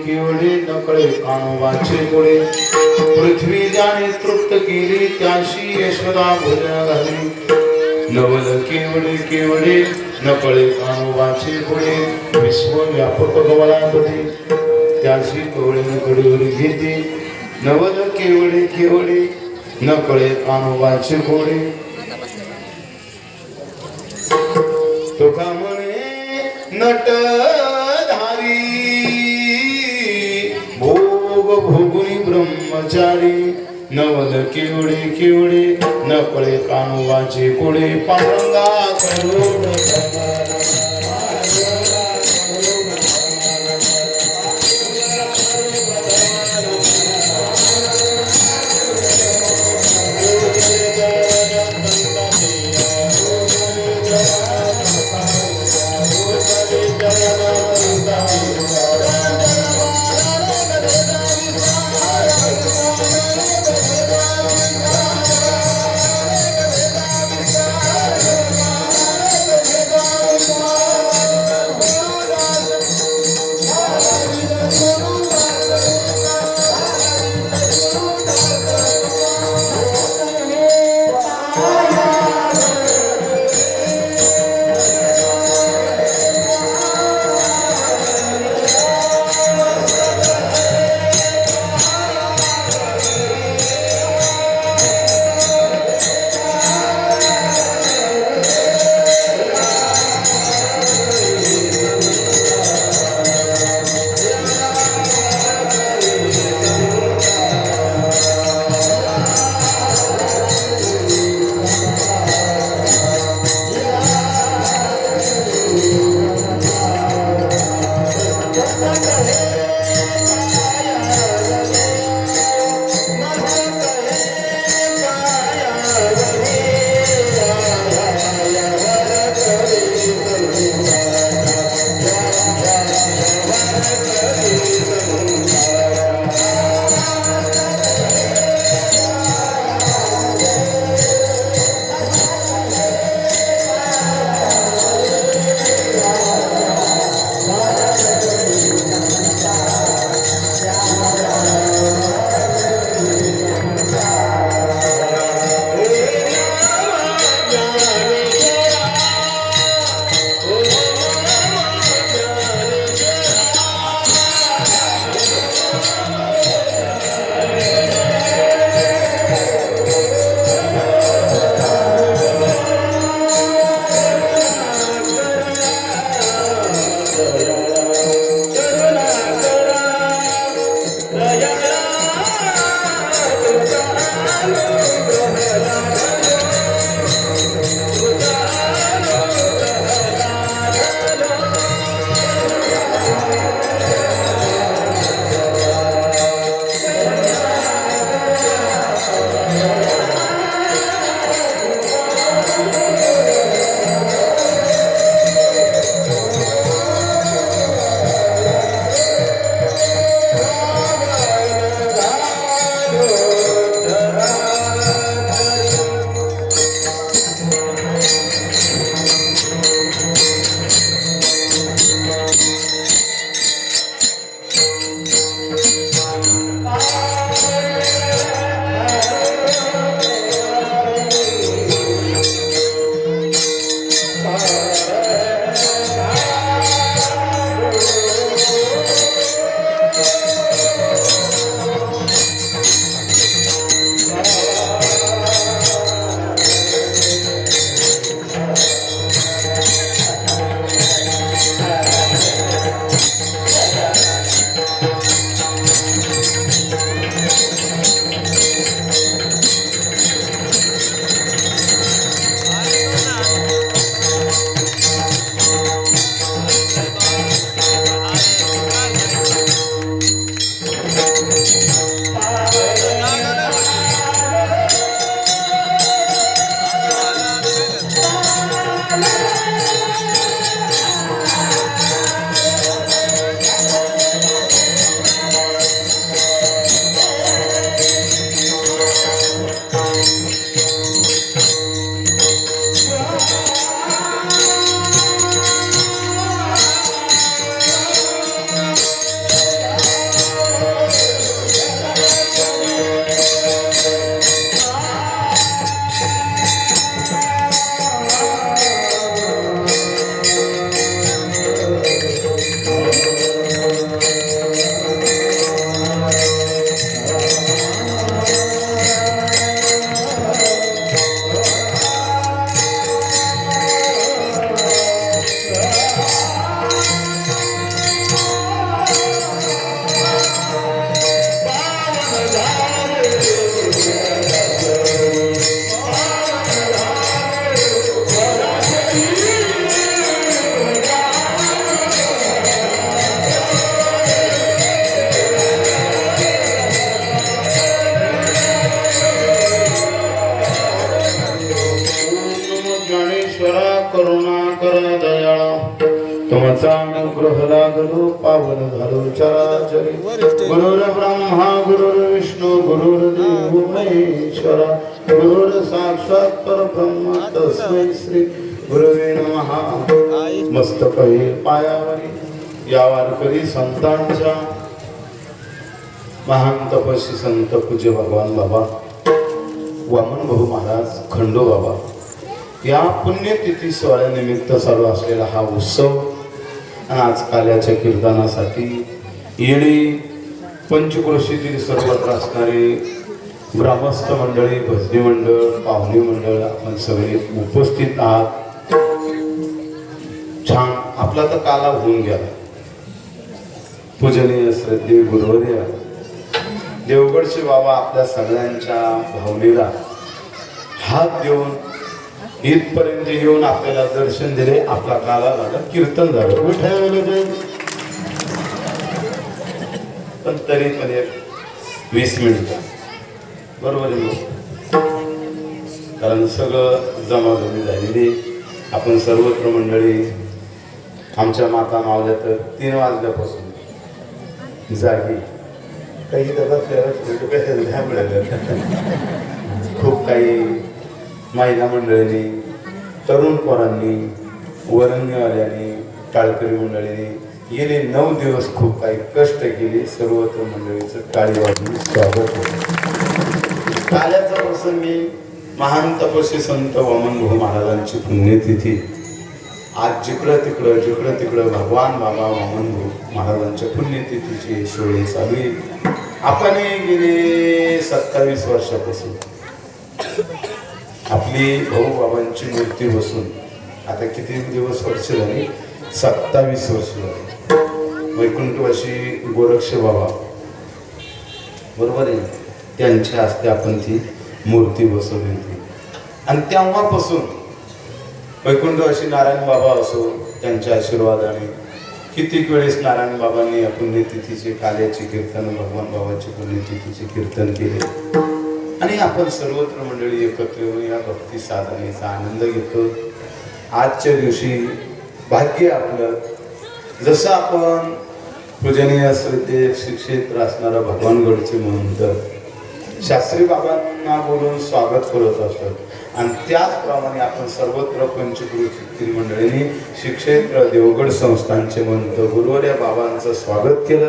केवढे नकळे कानोबाचे मुळे पृथ्वी ज्याने तृप्त केली त्याशी यशोदा भोजन घातली नवल केवढे केवढे नकळे कानोबाचे पुढे विश्वव्यापक गवळापती त्याशी कवळे नकडीवर घेते नवल केवढे केवढे नकळे कानोबाचे घोडे तुका म्हणे नटधारी भोग भोगुनी ब्रह्मचारी नवल केवढे केवढे नकळे कानोबाचे कोडे पांडुरंगा करोड करुणा कर दयाळा तुमचा अनुग्रह लागलो पावन झालो चराचरी गुरुर ब्रह्मा गुरुर विष्णू गुरुर देव महेश्वरा गुरुर साक्षात परब्रह्म तस्मै श्री गुरुवे नमः मस्तक हे पायावरी या वारकरी संतांच्या महान तपस्वी संत पूज्य भगवान बाबा वामन भाऊ महाराज खंडो बाबा या पुण्यतिथी सोहळ्यानिमित्त चालू असलेला हा उत्सव आणि आज काल्याच्या कीर्तनासाठी येळी पंचक्रोशीतील सर्वत्र असणारे ग्रामस्थ मंडळी भजनी मंडळ पाहुणी मंडळ आपण सगळे उपस्थित आहात. छान आपला तर काला होऊन गेला. पूजनीय श्रद्धेय गुरुवर्य देवगडचे बाबा आपल्या सगळ्यांच्या भावनेला हात देऊन इथपर्यंत येऊन आपल्याला दर्शन दिले. आपला काला झाला कीर्तन झालं विठ्ठल पण तरी पण 20 मिनिटं बरोबर आहे कारण सगळं जमाजमी झालेली. आपण सर्वत्र मंडळी आमच्या माता मावल्या तर 3 वाजल्यापासून जागी काही खूप काही महिला मंडळींनी तरुण पोरांनी वरंगवाल्यांनी टाळकरी मंडळींनी गेले 9 दिवस खूप काही कष्ट केले. सर्वत्र मंडळीचं टाळी वाजून स्वागत होतं. काल्याचा प्रसंगी महान तपस्वी संत वामन भाऊ महाराजांची पुण्यतिथी आज जिकडं तिकडं भगवान बाबा वामन भाऊ महाराजांच्या पुण्यतिथीची सोहळे चालू आहे. आपण गेले 27 वर्षापासून आपली भाऊ बाबांची मूर्ती बसून आता किती वर्ष झाली 27 वर्ष झाली. वैकुंठवासी गोरक्ष बाबा बरोबर आहे त्यांच्या हस्ते आपण ती मूर्ती बसवली होती आणि तेव्हापासून वैकुंठवासी नारायण बाबा असो त्यांच्या आशीर्वादाने कितीक वेळेस नारायण बाबांनी या पुण्यतिथीचे काल्याचे कीर्तन भगवान बाबांचे पुण्यतिथीचे कीर्तन केले आणि आपण सर्वत्र मंडळी एकत्र येऊन या भक्ती साधनेचा आनंद घेतो. आजच्या दिवशी भाग्य आपलं जसं आपण पूजनीय श्रद्धेय श्रीक्षेत्र असणारा भगवानगडचे महंत शास्त्री बाबांना बोलून स्वागत करत असतात आणि त्याचप्रमाणे आपण सर्वत्र पंचक्रोशीतील मंडळींनी श्रीक्षेत्र देवगड संस्थानचे महंत गुरुवर्य बाबांचं स्वागत केलं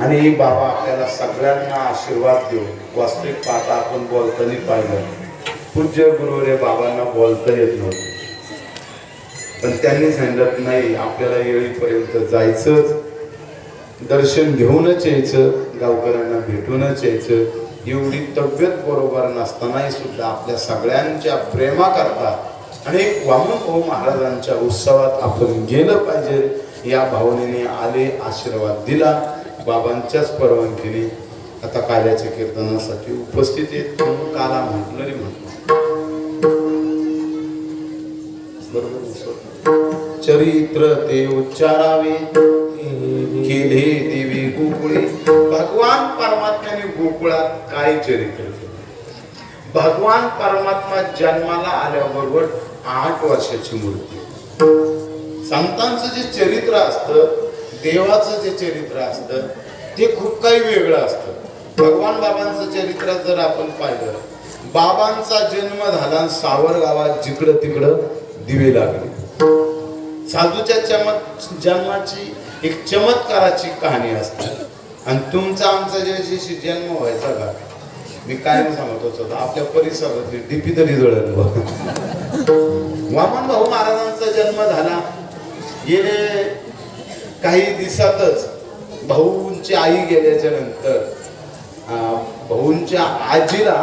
आणि बाबा आपल्याला सगळ्यांना आशीर्वाद देऊ. वास्तविक पाहता आपण बोलताना पाहिलं पूज्य गुरुवर्य बाबांना बोलता येत नव्हतं पण त्यांनी सांगितलं नाही आपल्याला येळीपर्यंत जायचंच दर्शन घेऊनच यायचं गावकऱ्यांना भेटूनच यायचं. एवढी तब्येत बरोबर नसतानाही सुद्धा आपल्या सगळ्यांच्या प्रेमाकरता आणि वामन भाऊ महाराजांच्या उत्सवात आपण गेलं पाहिजे या भावनेने आले आशीर्वाद दिला. बाबांच्याच परवानगीने आता काल्याच्या कीर्तनासाठी उपस्थित आहेत म्हणून काला म्हटलं रे म्हणतो बरोबर. चरित्र ते उच्चारावे केले देवी गोकुळे. भगवान परमात्म्याने गोकुळात काय चरित्र केलं. भगवान परमात्मा जन्माला आल्याबरोबर 8 वर्षाची मूर्ती. संतांचं जे चरित्र असतं देवाचं जे चरित्र असतं ते खूप काही वेगळं असतं. भगवान बाबांचं चरित्र जर आपण पाहिलं बाबांचा जन्म झाला सावर गावात जिकडं तिकडं दिवे लागले. साधूच्या जन्माची एक चमत्काराची कहाणी असते आणि तुमचा आमचा ज्याशी जन्म व्हायचा का मी काय सांगत होतो आपल्या परिसरातली डीपी तरी जळत. वामन भाऊ महाराजांचा जन्म झाला गेले काही दिवसातच भाऊंची आई गेल्याच्या नंतर भाऊंच्या आजीला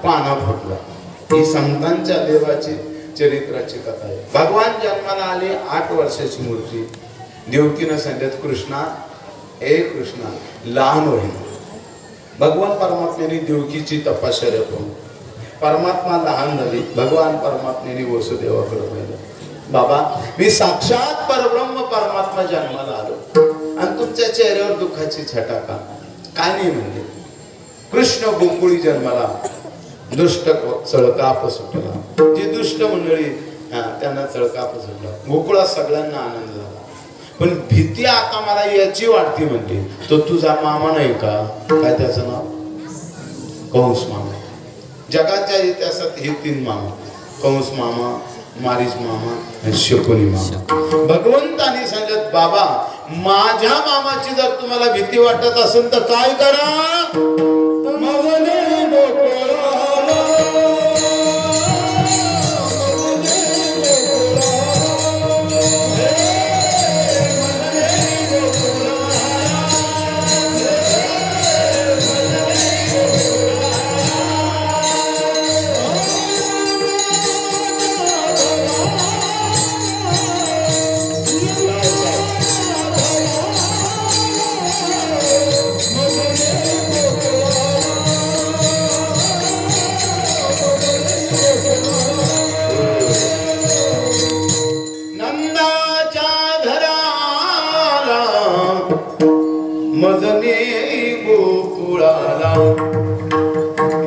पाना फुटला. ही संतांच्या देवाची चरित्राची कथा आहे. भगवान जन्माला आले 8 वर्षाची मूर्ती. देवकीनं सांगितलं कृष्णा हे कृष्णा लहान होईल. भगवान परमात्म्याने देवकीची तपश्चर्या करून परमात्मा लहान झाली. भगवान परमात्म्याने वसुदेवाकडे पाहिलं बाबा मी साक्षात परब्रह्म परमात्मा जन्माला आलो आणि तुमच्या चेहऱ्यावर दुःखाची छटा का काय नाही म्हणले. कृष्ण गोकुळी जन्माला दुष्ट चळकाप सुटला. जी दुष्ट मंडळी त्यांना चळकाप सुटला. गोकुळात सगळ्यांना आनंद झाला. पण भीती आता मला याची वाटते म्हणते, तो तुझा मामा नाही का? काय त्याचं नाव? कंस मामा. जगाच्या इतिहासात हे 3 मामा, कंस मामा, मारीच मामा आणि शकुनी मामा. भगवंताने सांगितलं, बाबा माझ्या मामाची जर तुम्हाला भीती वाटत असेल तर काय करा?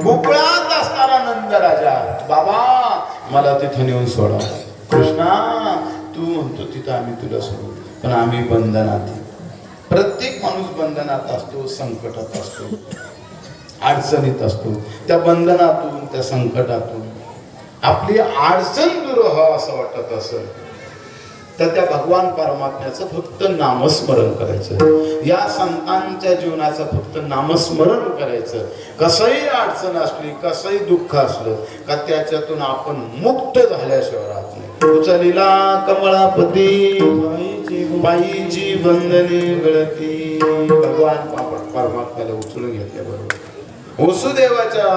गोकुळात असणारा नंद राजा, बाबा मला तिथं नेऊन सोडा. कृष्णा तू म्हणतो तिथं आम्ही तुला सोडू, पण आम्ही बंधनात. प्रत्येक माणूस बंधनात असतो, संकटात असतो, अडचणीत असतो. त्या बंधनातून, त्या संकटातून आपली अडचण दूर व्हावं असं वाटत असेल तर त्या भगवान परमात्म्याचं फक्त नामस्मरण करायचं. या संतांच्या जीवनाचं फक्त नामस्मरण करायचं. कसंही अडचण असली, कसंही दुःख असलं का त्याच्यातून आपण मुक्त झाल्याशिवाय राहत नाही. उचलीला कमळापती बाईची बंधने गळती. भगवान परमात्म्याला उचलून घेतल्याबरोबर वसुदेवाच्या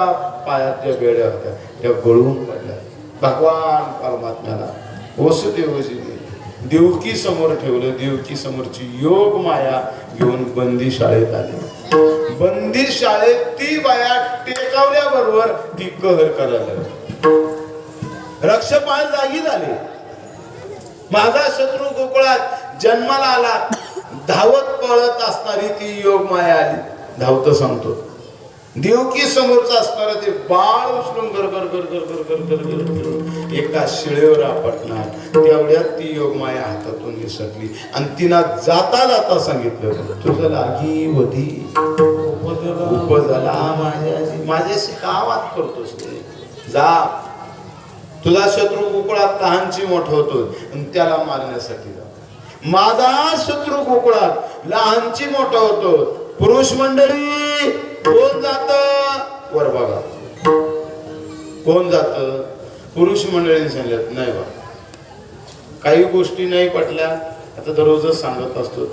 पायात ज्या बेड्या होत्या त्या गळून पडल्या. भगवान परमात्म्याला वसुदेवजी देवकी समोर ठेवलं. देवकी समोरची योग माया घेऊन बंदी शाळेत आली. बंदी शाळेत ती बाया टेकावल्याबरोबर ती कहर करायला. रक्षपाल जागी झाले. माझा शत्रू गोकुळात जन्माला आला. धावत पळत असणारी ती योग माया आली. धावत सांगतो देवकी समोरचा असणारा ते बाळ उचलून गरगर गरगर गरगर गरगर एका शिळेवर आपटणार. तेवढ्यात ती योगमाया हातातून निसटली आणि तिला जाता जाता सांगितलं, तुझं लागी वधी उपजला माझ्याशी का वाद करतोस? जा, तुझा शत्रू गोकुळात लहानची मोठा होतो आणि त्याला मारण्यासाठी जा. माझा शत्रू गोकुळात लहानची मोठा होतो. पुरुष मंडळी कोण जात वर बघा, कोण जात? पुरुष मंडळीने सांगितलं नाही बा, काही गोष्टी नाही पटल्या. आता दररोजच सांगत असतो,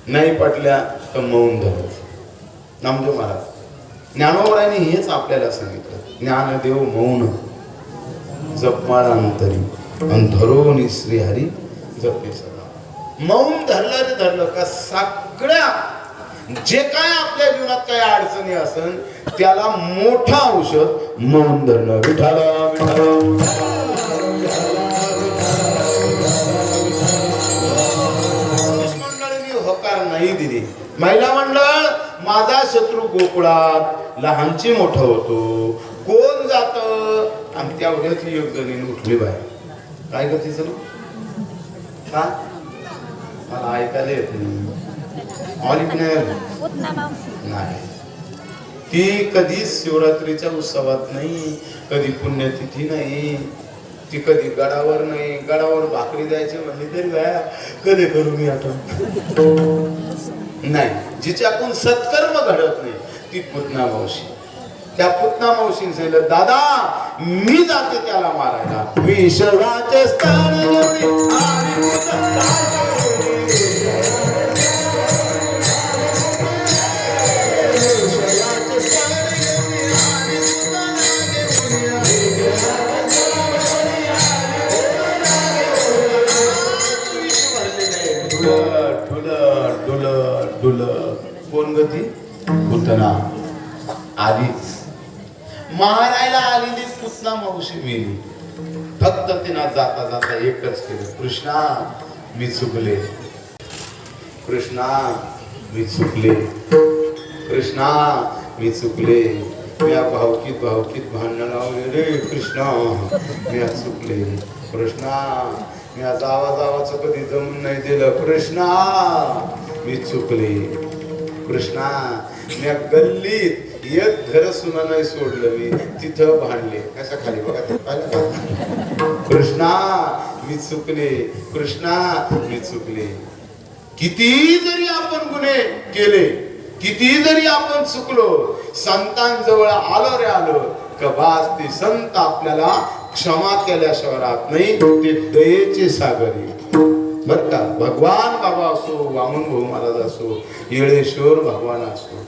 नाही पटल्या तर मौन धरायचं. नामदेव महाराज ज्ञानोबरांनी हेच आपल्याला सांगितलं. ज्ञानदेव मौन जपमाळ अंतरी आणि धरोनी श्रीहरी जपे सदा. मौन धरलं रे धरलं का सगळ्या जे काय आपल्या जीवनात काय अडचणी असेल त्याला मोठा औषध मौन धरणं. विठाला मंडळींनी होकार नाही दिली. महिला मंडळ माझा शत्रू गोकुळात लहानची मोठा होतो, कोण जात? आणि त्यावरच योगदानी उठली बाहेर. काय करते चलू का मला ऐकायला येत नाही. नाही, ती कधी शिवरात्रीच्या उत्सवात नाही, कधी पुण्यतिथी नाही, ती कधी गडावर नाही. गडावर भाकरी द्यायची म्हणजे तरी कधी करू मी आठवण नाही. जिच्याकडून सत्कर्म घडत नाही ती पुतना मावशी. त्या पुतना मावशीने सांगितलं, दादा मी जाते त्याला मारायला. विश्वाचे स्थान कोण गती पुतना आलीच. मारायला आलेली पुतना मावशी मी. फक्त तिनं जाता जाता एकच केलं, कृष्णा मी चुकले, कृष्णा मी चुकले, कृष्णा मी चुकले. मी भावकीत भांडण लावले रे कृष्णा, मी आज चुकले कृष्णा, मी आज आवाजाचं कधी जमून नाही दिलं कृष्णा, मी चुकले कृष्णा, मी गल्लीत एक घर सुना नाही सोडलं, मी तिथं भांडले कशा खाली बघा ते पाहिलं कृष्णा, मी चुकले कृष्णा, मी चुकले. किती जरी आपण गुन्हे केले, किती जरी आपण चुकलो, संतांजवळ आलो रे आलो का बास ते संत आपल्याला क्षमा केल्याशिवाय राहत नाही. ते दयेचे सागरी बर का. भगवान बाबा असो, वामन भाऊ महाराज असो, येळेश्वर भगवान असो,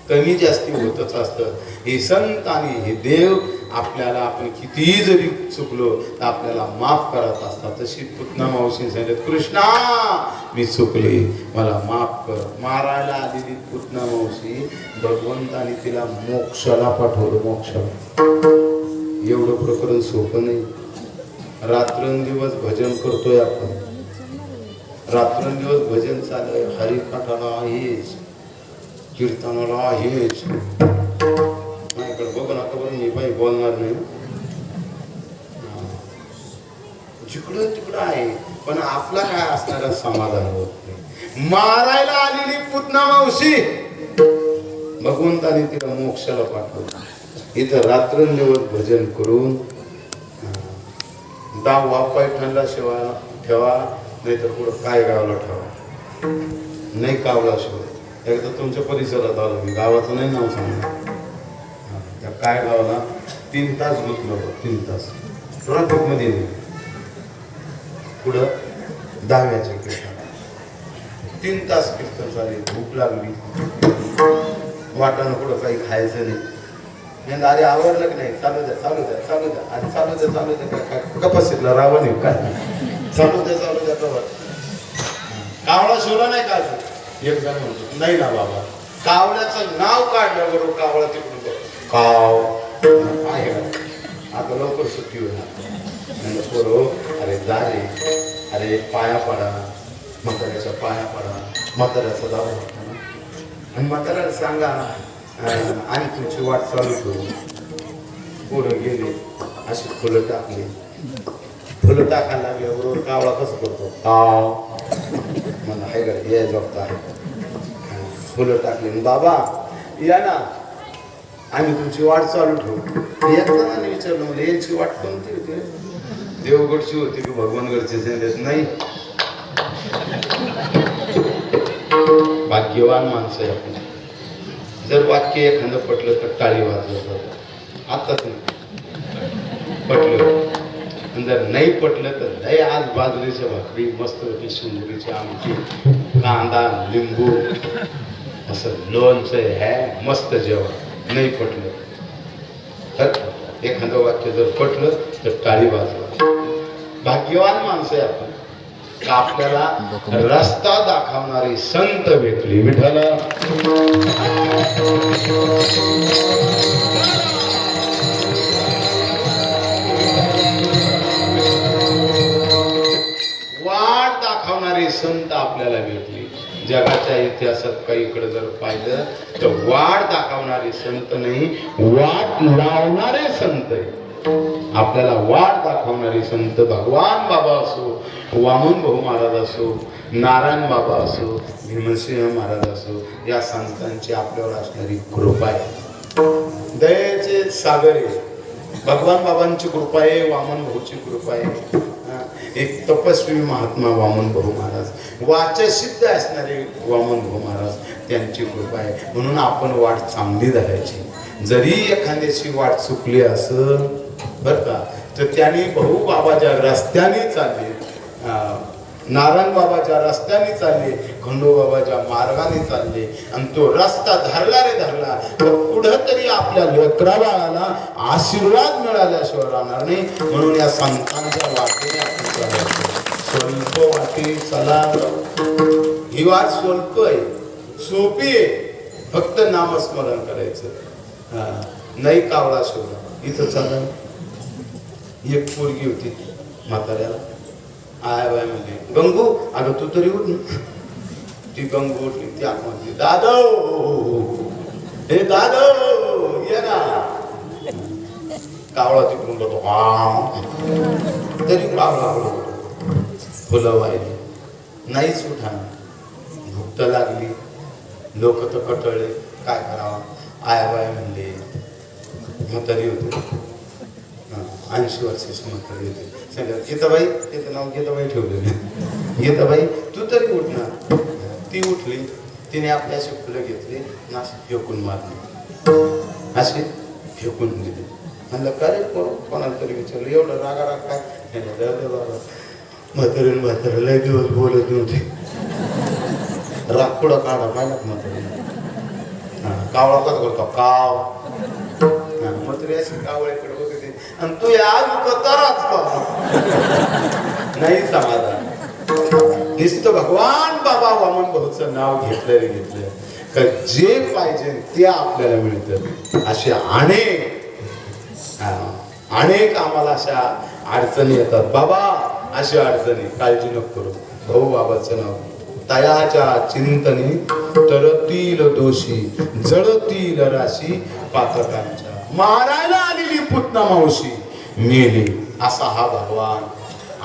कमी जास्ती होतच असतं. हे संत आणि हे देव आपल्याला आपण किती जरी चुकलो तर आपल्याला माफ करत असतात. तशी पुतना मावशी सांगितलं कृष्णा, मी चुकले मला माफ कर. मारायला आलेली पुतना मावशी भगवंताने तिला मोक्षाला पाठवलं. मोक्षाला एवढं प्रकरण सोपं नाही. रात्रंदिवस भजन करतोय आपण, रात्रंदिवस भजन चालू, हरिपाठाला हेच, कीर्तनाला हेच. माझ्याकडे बघ नका बरं, मी काही बोलणार नाही. जिकडं तिकडं आहे पण आपला काय असणारा समाधान होत नाही. मारायला आलेली पुतना मावशी भगवंताने तिला मोक्षाला पाठवलं. इथं रात्रंदिवस भजन करून दाव वापाय ठरला शिवाय ठेवा, नाही तर पुढं काय गावला ठेवा. नाही कावला शिवाय एकदा तुमच्या परिसरात आलो मी, गावाचं नाही नाव सांगणार, त्या काय गावाला 3 तास गुंतलो. 3 तास ट्रॉफिक मध्ये नाही. पुढं 10व्याच्या कीर्तन 3 तास कीर्तन झाले. भूक लागली, वाटाणं पुढं काही खायचं नाही. अरे आवडलं की नाही, चालू द्या चालू द्या चालू द्या आणि चालू द्या चालू द्या. काय कपाशीतला रावण आहे काय, चालू द्या कवर. कावळा शिवला नाही का एक जण म्हणतो नाही ना बाबा, कावळ्याचं नाव काढलं बरोबर कावळा तिकडून काव आहे. आता लवकर सुट्टी होईल पोरो, अरे जा रे, अरे पाया पडा, म्हाताऱ्याच्या पाया पडा, म्हाताऱ्याचा दावा आणि म्हाताऱ्याला सांगा आणि तुमची वाट चालू करू. पोरं गेले, अशी फुलं टाकली, फुलं टाकायला लागल्याबरोबर कावळा कसं करतो काव मला आहे का ये जगता आहे. फुलं टाकली, बाबा या ना आम्ही तुमची वाट चालू ठेवू. एक जणांनी विचारलं म्हणजे यांची वाट कोणती होती, देवगडची होती की भगवानगडची सांगत नाही. भाग्यवान माणसं आहे आपण. जर वाक्य एखादं पटलं तर टाळी वाजवत जातात. आताच नाही पटलं, जर नाही पटलं तर लय आज बाजरीच्या भाकरी मस्त होती, शिंगुरीची आमटी, कांदा लिंबू असं लोणचं आहे, मस्त जेवण. नाही पटलं तर एखादं वाक्य जर पटलं तर टाळी वाजवा. भाग्यवान माणसं आहे आपण का आपल्याला रस्ता दाखवणारी संत भेटली. विठ्ठला वाट दाखवणारी संत आपल्याला भेटली. जगाच्या इतिहासात काही इकडे जर पाहिलं तर वाट दाखवणारे संत नाही, वाट लावणारे संत आहे. आपल्याला वाट दाखवणारे संत भगवान बाबा असो, वामन भाऊ महाराज असो, नारायण बाबा असो, भीमसिंह महाराज असो, या संतांची आपल्यावर असणारी कृपा आहे. दयेचे सागर आहे. भगवान बाबांची कृपा आहे, वामन भाऊची कृपा आहे. एक तपस्वी महात्मा वामन भाऊ महाराज, वाचसिद्ध असणारे वामन भाऊ महाराज, त्यांची कृपा आहे. म्हणून आपण वाट चांगली धरायची. जरी एखाद्याची वाट चुकली असं बरं का, तर त्यांनी भाऊ बाबाच्या रस्त्याने चालले, नारायण बाबाच्या रस्त्याने चालले, खंडोबाबाच्या मार्गाने चालले, आणि तो रस्ता धरला रे धरला तर पुढं तरी आपल्या लेकरा बाळाला आशीर्वाद मिळाल्याशिवाय राहणार नाही. म्हणून या संतांच्या वाटेने आपण चालायचं. स्वल्प वाटे चला. ही वाट स्वल्प आहे, सोपी आहे. फक्त नामस्मरण करायचं. नाही कावळा शिवला इथं चला. एक पोरगी होती म्हाताऱ्याला, आय बाय म्हणजे गंगू, अगं तू तरी उठ ना. ती गंगू उठली, ती आत म्हणते दादो, हे दादो ये ना. कावळा तिकडून बघतो तरी कावळा फुलं वाहिली नाहीच उठा. भूक तर लागली, लोक तर कटळले, काय करावं. आया बाया म्हणले, म्हातारी होते 80 वर्षाची म्हातारी होती. सांगितलं गीताबाई, त्याचं नाव गीताबाई ठेवलेलं. गीताबाई तू तरी उठ ना. ती उठली, तिने आपल्या अशी फुलं घेतली ना फेकून मारली, अशी फेकून दिली. म्हणलं का रे कोणाला तरी विचारलं एवढं राग काय. बाबा म्हातारी लय दिवस बोलत नव्हते, राग पुढं काढा पाहिला म्हातारी. कावळा कसा करतो काव. म्हातारी अशी कावळ्याकडे बघते आणि तू आज कताराच का नाही समाधान. नुसतं भगवान बाबा वामन भाऊचं नाव घेतलं का जे पाहिजे ते आपल्याला मिळतं. असे अनेक आम्हाला अशा अडचणी येतात. बाबा अशा अडचणी काळजी नको करू. भाऊ बाबाचं नाव तयाच्या चिंतनी तरतील दोषी जळतील राशी पातकांच्या. मारायला आलेली पुतना मावशी मेली. असा हा भगवान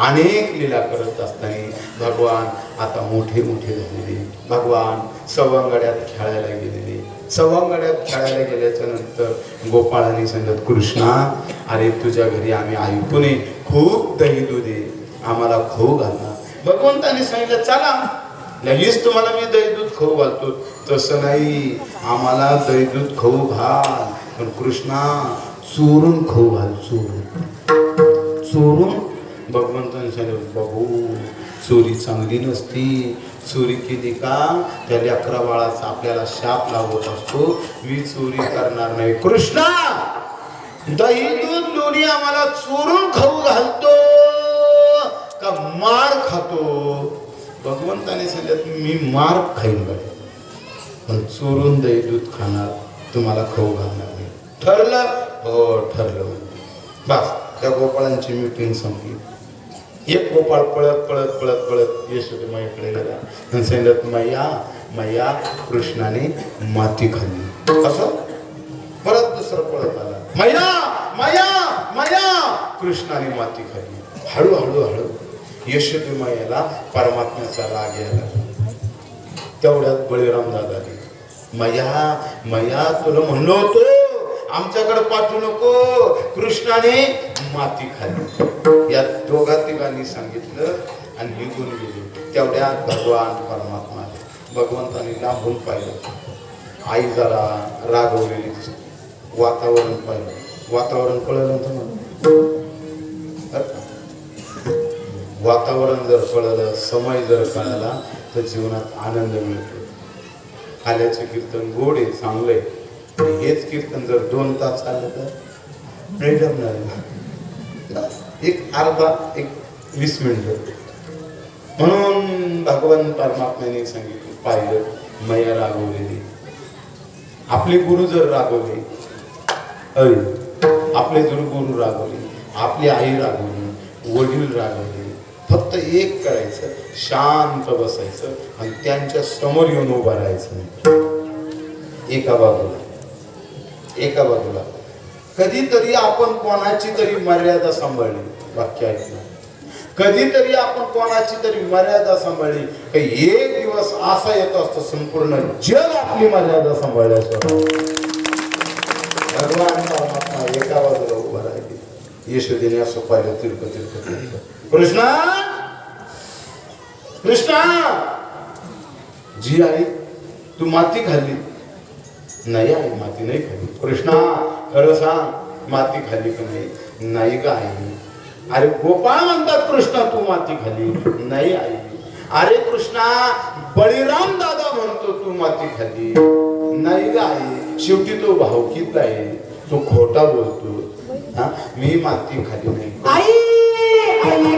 अनेक लीला करत असताना भगवान आता मोठे झालेले. भगवान सवंगड्यात खेळायला गेलेले. सवंगड्यात खेळायला गेल्याच्या नंतर गोपाळाने सांगितलं कृष्णा अरे तुझ्या घरी आम्ही ऐकून खूप दही दूध आहे, आम्हाला खाऊ घालणार. भगवंताने सांगितलं चला लगेच तुम्हाला मी दही दूध खाऊ घालतो. तसं नाही, आम्हाला दही दूध खाऊ घाल पण कृष्णा चोरून खाऊ घाल. चोरून भगवंताने सांगितलं बघू चोरी चांगली नसती. चोरी केली का त्या लेकरा बाळाचा आपल्याला शाप लागत असतो. मी चोरी करणार नाही. कृष्णा दही दूध लोणी आम्हाला चोरून खाऊ घालतो का मार खातो. भगवंताने सांगितलं मी मार खाईन बरं पण चोरून दही दूध खाणार तुम्हाला खाऊ घालणार नाही. ठरलं? हो ठरलं. बस त्या गोपाळांची मीटिंग संपली. एक गोपाळ पळत यशोदे माईकडे गेला आणि सांगितलं मैया कृष्णाने माती खाल्ली. असं परत दुसरं पळत आला मैया कृष्णाने माती खाल्ली. हळू यशोदे माईला परमात्म्याचा राग यायला. तेवढ्यात बळीराम दादा मैया तुला म्हणलो होतो आमच्याकडे पाठवू नको, कृष्णाने माती खाल्ली. या दोघा तिघांनी सांगितलं आणि निघून गेले. तेवढ्यात भगवान परमात्मा भगवंताने लांबून पाहिलं. आई जरा रागवलेली वातावरण पाहिलं. वातावरण कळलं तुम्हाला? वातावरण जर कळलं, समय जर कळला तर जीवनात आनंद मिळतो. आल्याचे कीर्तन गोड आहे, चांगलं आहे. हेच कीर्तन जर 2 तास चाललं तर नाही जमणार. एक 20 मिनिट. म्हणून भगवान परमात्म्याने सांगितलं पाहिलं मैया रागवलेली. आपले गुरु जर रागवले, आपले जर गुरु रागवले, आपली आई रागवली, वडील रागवले, फक्त एक करायचं शांत बसायचं आणि त्यांच्या समोर येऊन उभं राहायचं नाही. एका बाजूला कधीतरी आपण कोणाची तरी मर्यादा सांभाळली. वाक्य ऐकलं. कधीतरी आपण कोणाची तरी मर्यादा सांभाळली. एक दिवस असा येतो असतो संपूर्ण जग आपली मर्यादा सांभाळल्याशिवाय. भगवान परमात्मा एका बाजूला उभा राहिली. यशोदेने असं पाहिलं तिरकत कृष्णा जी आई तू माती खाल्ली. नाही आई माती नाही खाल्ली. कृष्णा खरं सांग माती खाल्ली का नाही? नाही का आई. अरे गोपाळ म्हणतात कृष्णा तू माती खाल्ली. नाही आई. अरे कृष्णा बळीराम दादा म्हणतो तू माती खाल्ली. नाही का आई. शेवटी तो भावकीतला आहे, तो खोटा बोलतो. मी माती खाल्ली नाही. आई नाही खाल्ली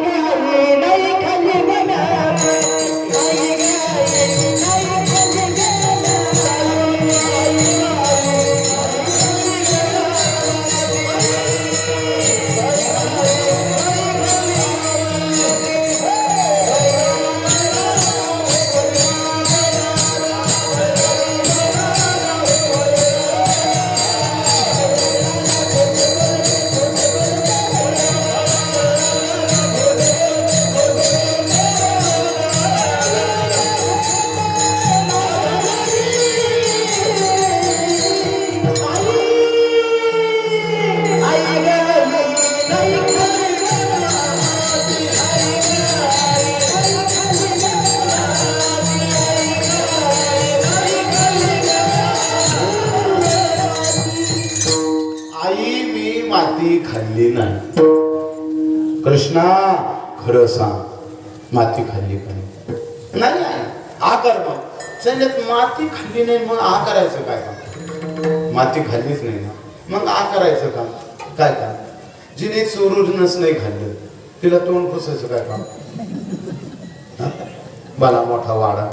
आई मी माती खाल्ली नाही. कृष्णा खरं सांग, माती खाल्ली का नाही? आ कर मग. संजत माती खाल्ली नाही मग आ करायचं काय काम? माती खाल्लीच नाही ना मग आ करायचं काम काय काम? जिने चोरूनच नाही खाल्लं तिला तोंड पुसायचं काय काम? मला मोठा वाडा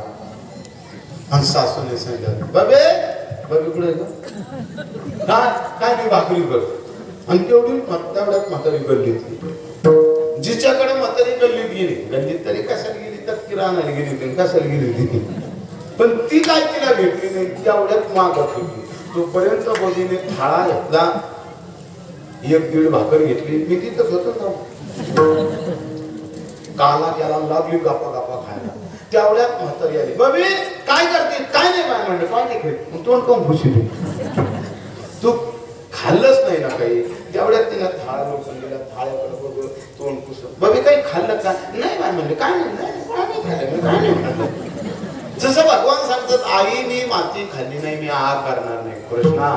आणि सासूने सांगितलं बाबे बाबी कुठे काय काय ती भाकरी कर. आणि तेवढ्यात म्हातारी गल्लीत, जिच्याकडे म्हातारी गल्लीत गेली, गल्लीत तरी कशाला गेली तर किराणाला गेली होती, कशाला गेली होती, पण ती काय तिला भेटली नाही. तेवढ्यात मागत होती. तोपर्यंत बघीने थाळा घेतला, 1-1.5 भाकर घेतली. मी तिथंच होतो ना, काला त्याला लागली गप्पा गप्पा खायला. तेवढ्यात म्हातारी आली. बाबी काय करते? काय नाही बाय म्हणलं, काय नाही करत. तोंड कोण खुशी तू खाल्लंच नाही ना काही. तेवढ्यात तिला थाळा लोटून गेला. थाळ्याकडे बघ तोंड पुसत. बाबी काही खाल्लं का? नाही बाय म्हणले, काय नाही खाल्लं. जसं भगवान सांगतात आईने माती खाल्ली नाही मी आ करणार नाही. कृष्णा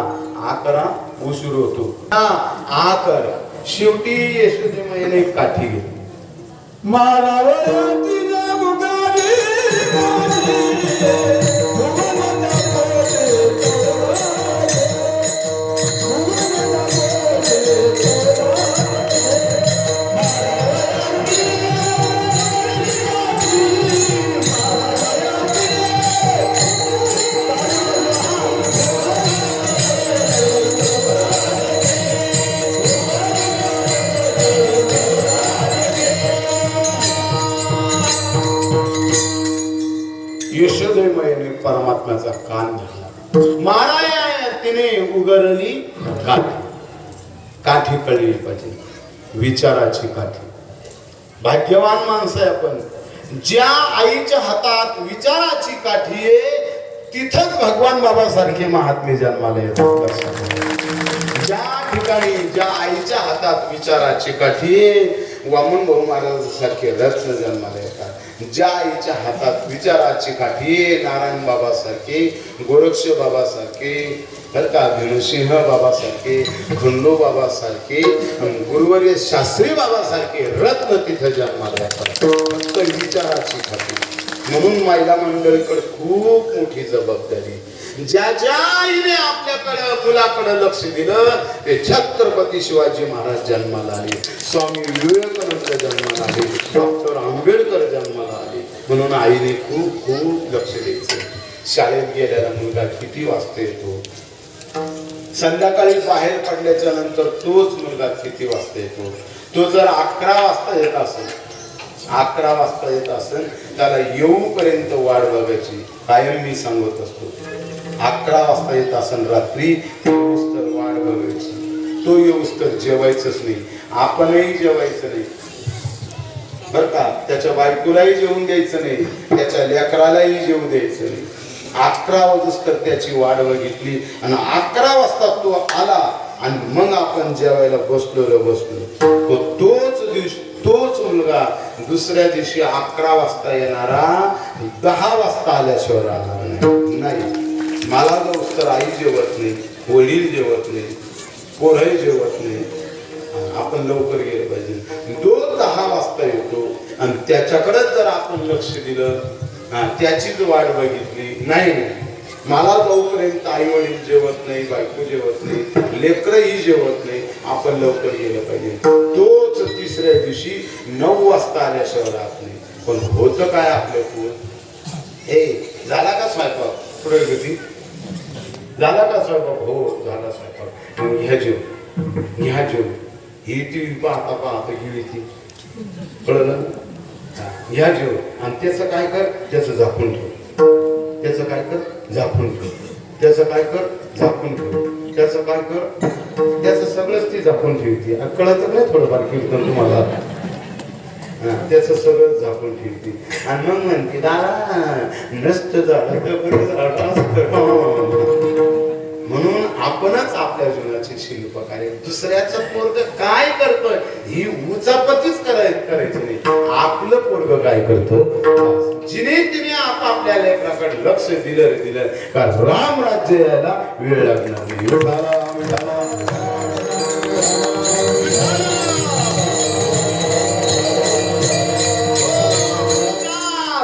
आ करा उशीर होतो. आ कर. शेवटी यशोदेमाईने एक काठी घेतली. यशोदेमाईने परमात्म्याचा कान धरला. माराया तिने उगरली काठी. काठी कळली पाहिजे, विचाराची काठी. भाग्यवान माणसं आहे आपण. ज्या आईच्या हातात विचाराची काठी आहे तिथंच भगवान बाबा सारखे महात्मे जन्माला येतात. ज्या ठिकाणी ज्या आईच्या हातात विचाराची काठी आहे वामन भाऊ महाराज सारखे रत्न जन्माला येतात. ज्या आईच्या हातात विचाराची काठी नारायण बाबा सारखे, गोरक्ष बाबा सारखे, भीमसिंह बाबा सारखे, खंडो बाबा सारखे, गुरुवर्य शास्त्री बाबा सारखे रत्न तिथे जन्माला येतात. फक्त विचाराची काठी. म्हणून महिला मंडळीकडे खूप मोठी जबाबदारी. ज्या ज्या आईने आपल्याकडे मुलाकडे लक्ष दिलं ते छत्रपती शिवाजी महाराज जन्माला आले, स्वामी विवेकानंद जन्माला आले, डॉक्टर आंबेडकर जन्माला आले. म्हणून आईने खूप खूप लक्ष द्यायचं. शाळेत गेलेला मुलगा किती वाजता येतो, संध्याकाळी बाहेर पडल्याच्या नंतर तोच मुलगा किती वाजता येतो. तो जर 11 वाजता येत असेल, 11 वाजता येत असेल त्याला येऊपर्यंत वाट बघायची. कायम मी सांगत असतो 11 वाजता येत असेल रात्री तर वाट बघायची. तो येऊस तर जेवायचंच नाही, आपणही जेवायचं नाही बर का. त्याच्या बायकोलाही जेवून द्यायचं नाही, त्याच्या लेकरालाही जेवू द्यायचं नाही. 11 वाजूस तर त्याची वाट बघितली आणि 11 वाजता तो आला आणि मग आपण जेवायला बसलो. तोच मुलगा दुसऱ्या दिवशी 11 वाजता येणारा 10 वाजता आल्याशिवाय राहणार नाही. मला जाऊस तर आई जेवत नाही, वडील जेवत नाही, पोरही जेवत नाही. आपण लवकर गेले पाहिजे. तो 10 वाजता येतो आणि त्याच्याकडे जर आपण लक्ष दिलं, त्याचीच वाट बघितली नाही, मला जाऊपर्यंत आई वडील जेवत नाही, बायको जेवत नाही, लेकरही जेवत नाही, आपण लवकर गेलं पाहिजे. तोच तिसऱ्या दिवशी 9 वाजता आल्याशिवाय राहत नाही. पण होतं काय आपलं पोर, हे झाला का स्वयंपाक, पुढे गती झाला का स्वयंपाक, हो झाला स्वयंपाक, ह्या जेव ही टीव्ही पाहता गेली ती कळलं, ह्या जेव. आणि त्याचं काय कर, त्याचं झाकून ठेव, त्याचं काय कर झाकून ठेव, त्याचं काय कर झाकून ठेव, त्याचं काय कर, त्याचं सगळंच ती झाकून ठेवते. कळत नाही थोडंफार कीर्तन तुम्हाला, त्याचं सगळं झाकून ठेवते. आणि मग म्हणते दादा नसतं झालं तर बरं झालं. म्हणून आपणच आपल्या जीवनाचे शिल्पकार आहे. दुसऱ्याचं पोरग काय करतोय ही उचापतीच करायची नाही. आपलं पोरग काय करतं, जिने तिने आपापल्या लेकराकडे लक्ष दिलं का राम राज्य यायला वेळ लागणार नाही.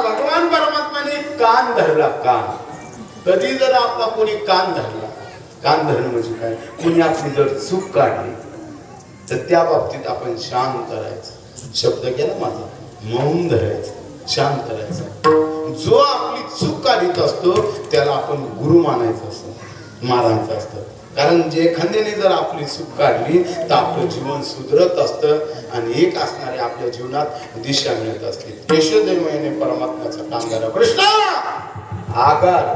भगवान परमात्माने कान धरला. कान कधी जर आपला कोणी कान धरला, कान धरणं म्हणजे काय, कोणी आपली जर चूक काढली तर त्या बाबतीत आपण शांत राहायचं. शब्द केला माझा, मौन धरायचं, शांत राहायचं. जो आपली चूक काढीत असतो त्याला आपण गुरु मानायचं असतं, मारायचं असतं. कारण जे एखाद्याने जर आपली चूक काढली तर आपलं जीवन सुधरत असतं आणि एक असणारे आपल्या जीवनात दिशा मिळत असते. यशोदेवाने परमात्म्याचा काम झाला. कृष्णा आगार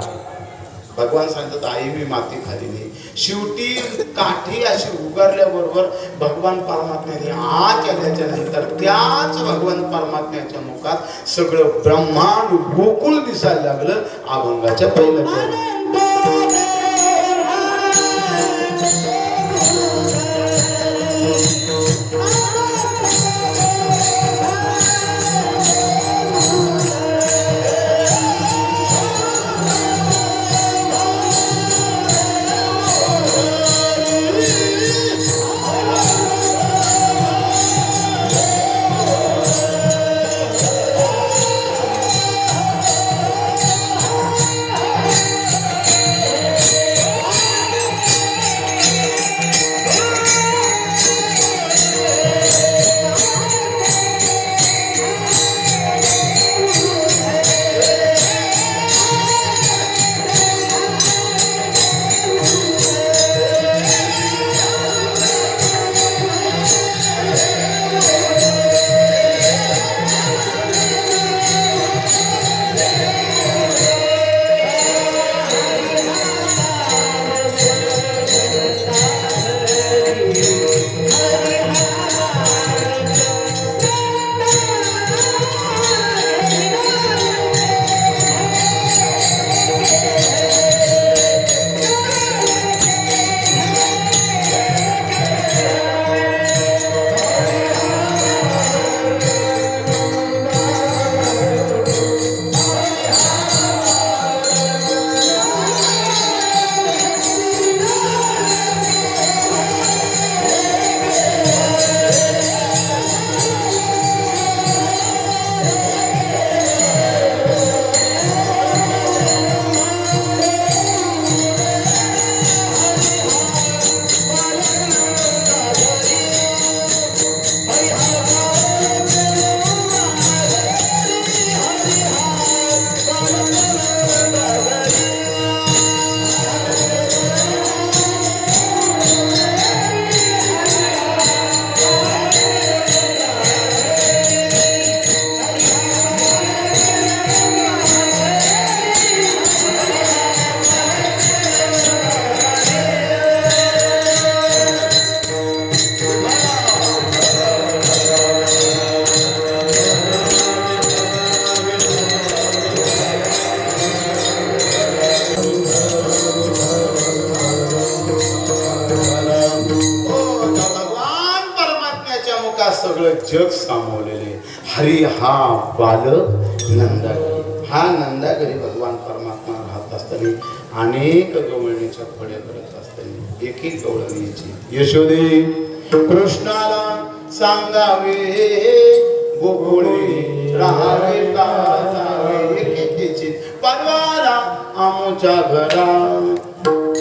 भगवान सांगतात, आई मी माती खाली नाही. शेवटी काठी अशी उगारल्याबरोबर भगवान परमात्म्याने आ केल्याच्या नंतर त्याच भगवान परमात्म्याच्या मुखात सगळं ब्रह्मांड गोकुळ दिसायला लागलं. अभंगाच्या पहिल्या सगळं जग सामावलेले. हरी हा बालक नंदागिरी, हा नंदागिरी भगवान परमात्मा राहत असताना अनेक गवळणीच्या फड्या करत असताना एक एक गवळणीची यशोदे कृष्णाला सांगावे गोकुळी राहावे का जावे एकेकीची परवाला आमच्या घरा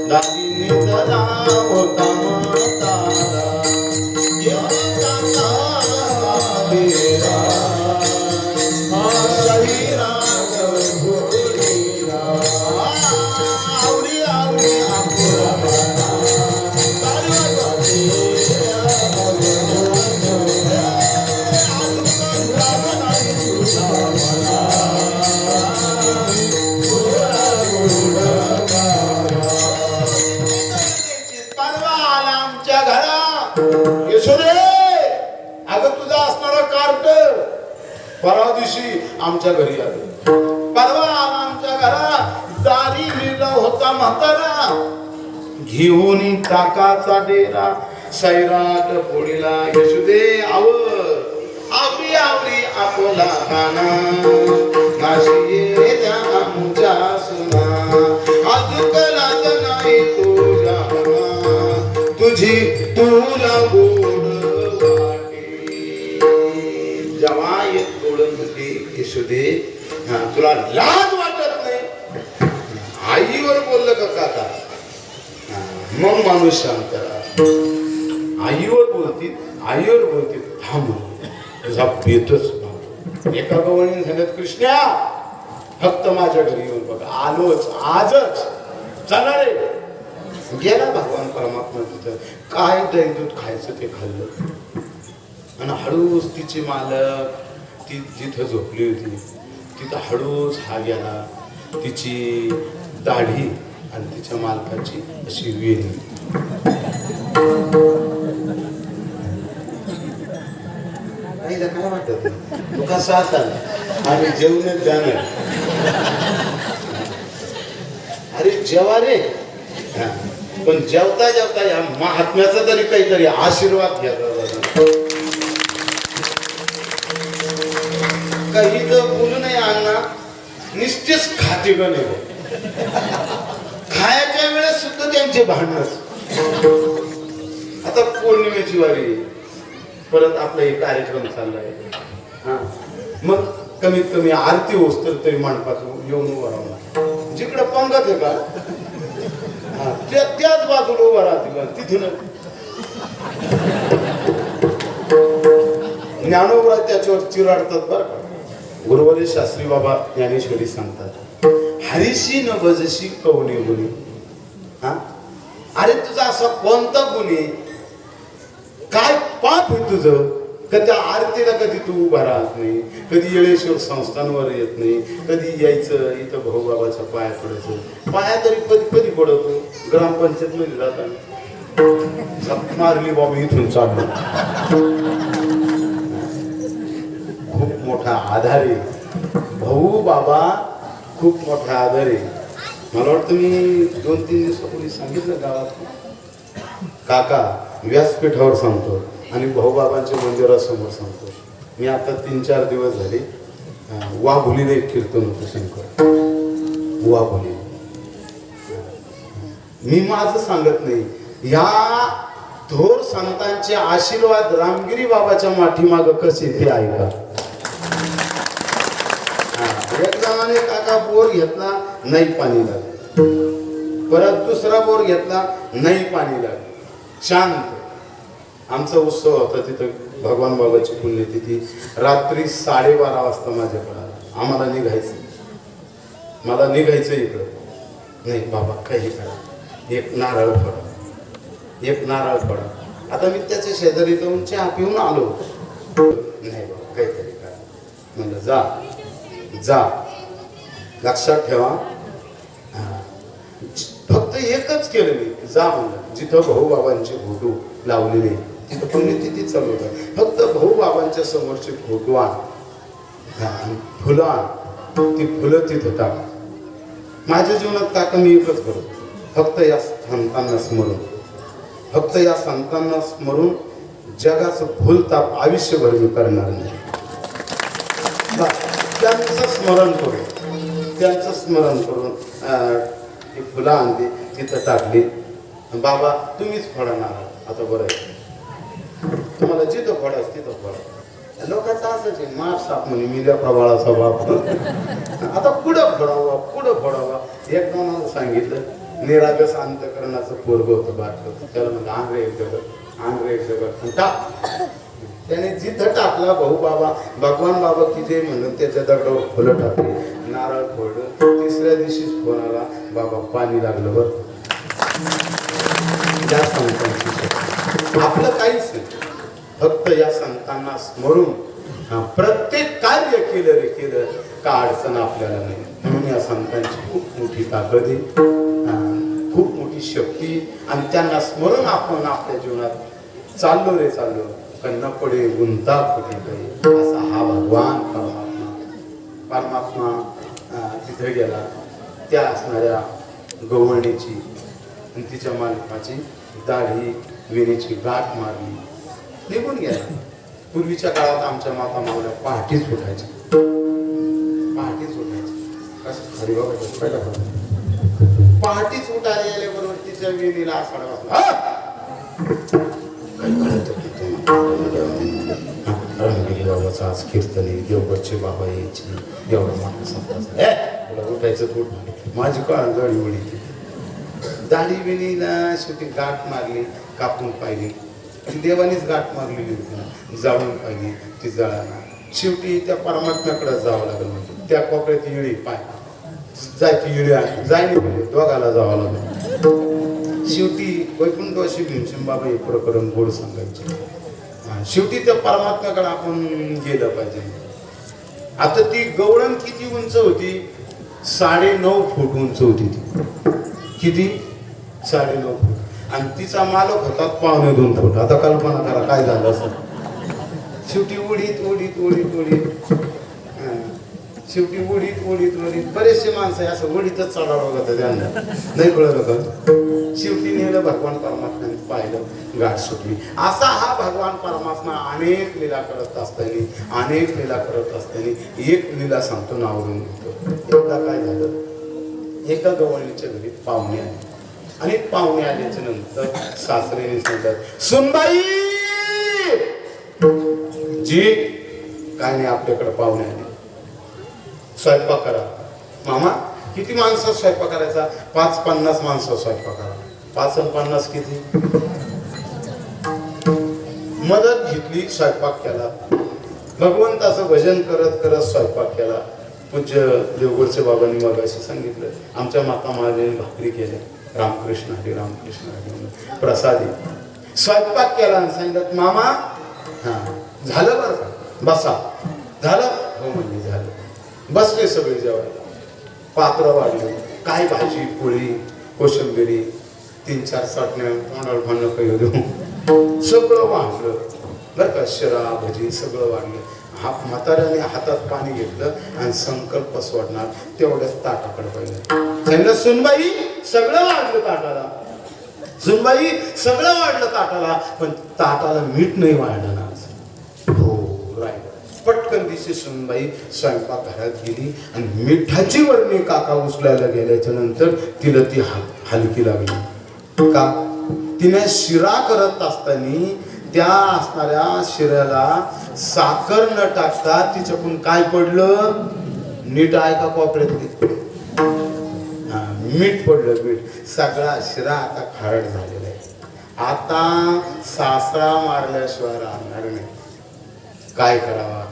दादीने जरा होता म्हातारा परवा दिवशी आमच्या घरी आलो. परवा आमच्या घरात दारी लिहिला होता म्हातारा घेऊन टाकाचा डेरा सैराट पोळीला यशोदे आवरी आवरी आपला काना नाशी येत्या आमच्या सुना अजूकलाच नाही तुझ्या तुझी तुला गोड वाटे जेव्हा एक गोड म्हणते यशोदे तुला लाज वाटत नाही आईवर बोललं का काका मग माणूस शांत आईवर बोलती थांब तुझा भेटच एका गवळीने सांगत कृष्णा फक्त माझ्या घरी येऊन बघा आलोच आजच चला रे गेला भगवान परमात्मा तिथं काय दैदूत खायचं ते खाल्लं आणि हळूच तिची मालक ती जिथं झोपली होती तिथं हळूच हा गेला तिची दाढी आणि तिच्या मालकाची अशी वेणी काय वाटत तू कसा असाल आम्ही जेवणच जाणार अरे जेवा रे पण जेवता जेवता या महात्म्याचा तरी काहीतरी आशीर्वाद घ्यायचा काही तर बोलू नये अण्णा निश्चित खाते का नाही खायच्या वेळेस सुद्धा त्यांचे भांडणच आता पौर्णिमेची वारी परत आपला एक कार्यक्रम चाललाय हा मग कमीत कमी आरती होस तरी मंडपात येऊन उभा राहणार जिकडे पंगत आहे का त्याच बाजूला उभा राहते तिथून ज्ञानोबा त्याच्यावर चिराडतात बरं का गुरुवारी शास्त्री बाबा ज्ञानेश्वरी सांगतात हरीशी न भजशी कवने गुणी हा अरे तुझा असा कोणता गुन्हे काय पाप आहे तुझं का त्या आरतीला कधी तू उभा राहत नाही कधी येळेश्वर संस्थांवर येत नाही कधी यायचं इथं भाऊ बाबाच्या पाया पडायचं पाया तरी कधी कधी पडतो ग्रामपंचायत मध्ये जाताना मारली बाबा इथून चालू खूप मोठा आधार आहे भाऊ बाबा खूप मोठा आधार आहे मला वाटतं मी 2-3 दिवसापूर्वी सांगितलं गावात काका व्यासपीठावर सांगतो आणि भाऊबाबांच्या मंदिरासमोर सांगतो मी आता 3-4 दिवस झाले वाघोलीला एक कीर्तन होतं शंकर वाघोली मी माझं सांगत नाही या थोर संतांचे आशीर्वाद रामगिरी बाबाच्या माठीमाग कसे ते ऐका एक जणाने काका बोर घेतला नाही पाणी लागलं परत दुसरा बोर घेतला नाही पाणी लागलं शांत आमचा उत्सव होता तिथं भगवान बाबाची पुण्यतिथी रात्री 12:30 वाजता माझ्याकडे आला आम्हाला निघायचं मला निघायचं इकडं नाही बाबा काही करा एक नारळ फोडा आता मी त्याच्या शेजारी जाऊन चहा पिऊन आलो नाही बाबा काहीतरी करा म्हणलं जा लक्षात ठेवा फक्त एकच केलं मी जा म्हणलं जिथं भाऊ बाबांचे फोटो लावलेले तिथं पुण्यतिथी चालू होतं फक्त भाऊ बाबांच्या समोरचे फोटो आण फुलं आण ती फुलं तिथं टाक माझ्या जीवनात काका मी एकच करतो फक्त या संतांना स्मरून जगाचं फुलताप आयुष्यभर मी करणार नाही त्यांचं स्मरण करून ती फुलं आणली तिथं टाकली बाबा तुम्हीच फोडणार आता बरं आहे तुम्हाला जिथं फोडाच तिथं फोडा लोकांचं असंच आहे मार साप म्हणे मिल्या प्रवाळाचा बाप आता पुढं फोडावा एक दोन सांगितलं निरागस अंतकरणाचं पोरग होतं बारकं त्याला म्हणजे आंग्रे एक दगड टाक त्याने जिथं टाकला भाऊ बाबा भगवान बाबा की जे म्हणून त्याच्या दगडावर फुलं टाकली नारळ फोडलं 3ऱ्या दिवशीच फोन आला बाबा पाणी लागलं बरं या संतांची आपलं काहीच नाही फक्त या संतांना स्मरून प्रत्येक कार्य केलं का अडचण आपल्याला नाही म्हणून या संतांची खूप मोठी ताकद आहे खूप मोठी शक्ती आणि त्यांना स्मरून आपण आपल्या जीवनात चाललो न पडे गुंता कुठे काही असा हा भगवान परमात्मा तिथे गेला त्या असणाऱ्या गवळणीची आणि तिच्या मालकाची दाढी वेणीची गाठ मारली निघून गेला पूर्वीच्या काळात आमच्या माता मावल्या पहाटेच उठायच्या. कसं खरी बघायचं पहिला पहाटेच उठायला गेल्याबरोबर तिच्या वेणीला आसाड वाजला. काही कळत बाबाचा आज कीर्तनी देवगडचे बाबा यायची एवढा मोठा संताचा तुला उठायचं थोडं. माझी काळ गाडी उडी दाढी विणीला शेवटी गाठ मारली, कापून पाहिली. देवानीच गाठ मारलेली होती ना, जाळून पाहिली ती जळाला. शेवटी त्या परमात्म्याकडे जावं लागलं. म्हणजे त्या कोपऱ्यात येळी पाय जायची येळी आहे जायनी म्हणजे दोघाला जावं लागलं. शेवटी वैकुंठवासी भीमसेन बाबा हे प्रकरण गोड सांगायचे. शेवटी त्या परमात्म्याकडे आपण गेलं पाहिजे. आता ती गवळण किती उंच होती? 9.5 फूट उंच होती ती. किती? 9.5 फूट. आणि तिचा मालक होता 2.25 फूट. आता कल्पना करा काय झालं असं. शेवटी उडीत शेवटी उडीत बरेचसे माणसं आहे असं उडीतच चढावं लागतं त्यांना, नाही कळलं का? शेवटी नेलं भगवान परमात्म्याने, पाहिलं गाठ सुटली. असा हा भगवान परमात्मा अनेक लीला करत असताना एक लीला सांगतो ना आवरून घेतो. एकदा काय झालं, एका गवळणीच्या घरी पाहुणे आले आणि पाहुणे आल्याच्या नंतर सासरेने सांगतात, सुनबाई जी काय नाही आपल्याकडे पाहुणे आले, स्वयंपाक करा. मामा किती माणसं स्वयंपाक करायचा? 50 माणसं स्वयंपाक करा. 5 आणि 50 किती? मदत घेतली, स्वयंपाक केला. भगवंताचं भजन करत करत स्वयंपाक केला. पूज्य देवगडचे बाबांनी मगाशी सांगितलं, आमच्या माता महादेवाने भाकरी केल्या, रामकृष्ण हरी रामकृष्ण हरी प्रसादी. स्वयंपाक केला आणि सांगितलं, मामा हा झालं बरं का, बसा. झालं? हो म्हणजे झालं. बसले सगळे जेवायला. पात्र वाढले, काय भाजी पोळी कोशिंबिरी 3-4 चटण्या तोंडाला भांडण काही देऊ सगळं वाढलं बरं का. शिरा भजी सगळं वाढलं. म्हाताऱ्याने हातात पाणी घेतलं आणि संकल्प सोडणार तेवढ्याच ताटाकडे पाहिलं. सांगितलं, सुनबाई सगळं वाढलं ताटाला, सुनबाई सगळं वाढलं ताटाला, पण ताटाला मीठ नाही वाढलं ना. हो राईट. पटकन दिशी सुनबाई स्वयंपाक घरात गेली आणि मिठाची वरणी काका उचलायला गेल्याच्या नंतर तिला ती हलकी लागली. का? तिने शिरा करत असताना त्या असणाऱ्या शिऱ्याला साखर न टाकता तिच्याकडून काय पडलं? नीट आहे का कोपऱ्यातली? मीठ पडलं. मीठ. सगळा शिरा आता खारट झालेला आहे. आता सासरा मारल्याशिवाय राहणार नाही. काय करावा?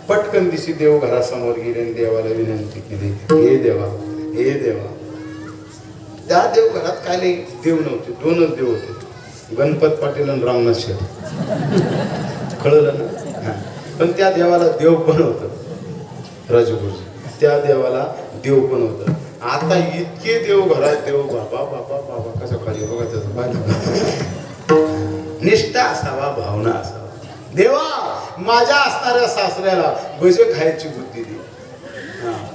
पटकन दिशी देव घरासमोर गेले आणि देवाला विनंती केली, हे देवा. त्या देव घरात काय नाही, देव नव्हते, 2च देव होते, गणपत पाटील आणि रामनाथ शेठ. कळलं ना? पण त्या देवाला देव पण होतं, राजगुरुजी. त्या देवाला देव पण होतं. आता इतके देव घरात, देव बाबा कसं खाली बघा त्याचं पाहिजे. निष्ठा असावा, भावना असावा. देवा माझ्या असणाऱ्या सासऱ्याला भजे खायची बुद्धी दी,